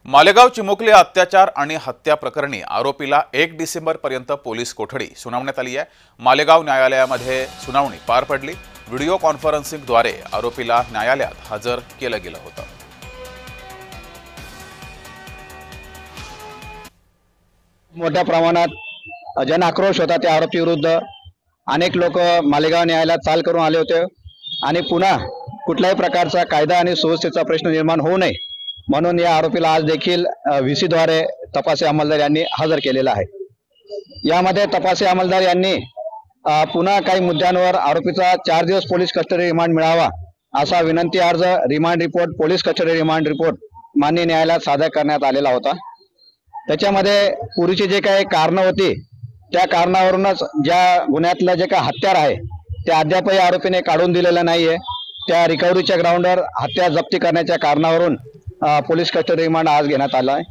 मालेगाव चिमुकली अत्याचार आणि हत्या प्रकरणी आरोपीला 1 डिसेंबरपर्यंत पोलीस कोठडी सुनावण्यात आली आहे। मालेगाव न्यायालयामध्ये सुनावणी पार पडली। व्हिडिओ कॉन्फरन्सिंगद्वारे आरोपीला न्यायालयात हजर केलं गेलं होतं। मोठ्या प्रमाणात जनआक्रोश होता त्या आरोपी विरुद्ध। अनेक लोक मालेगाव न्यायालयात चाल करून आले होते आणि पुन्हा कुठल्याही प्रकारचा कायदा आणि सुव्यवस्थेचा प्रश्न निर्माण होऊ नये म्हणून या आरोपीला आज देखील व्हीसी द्वारे तपासी अंमलदार यांनी हजर केलेला आहे। यामध्ये तपासी अंमलदार यांनी पुन्हा काही मुद्द्यांवर आरोपीचा 4 दिवस पोलीस कस्टडी रिमांड मिळावा असा विनंती अर्ज remand report police custody remand report माननीय न्यायालयात सादर करण्यात आलेला होता। त्याच्यामध्ये पूर्वीची जे काही कारणं होती त्या कारणावरूनच ज्या गुन्ह्यातलं जे काही हत्यार आहे ते अद्यापही आरोपीने काढून दिलेलं नाहीये। त्या रिकव्हरीच्या ग्राउंडवर हत्यार जप्ती करण्याच्या कारणावरून पोलीस कस्टडी रिमांड आज घेण्यात आला आहे।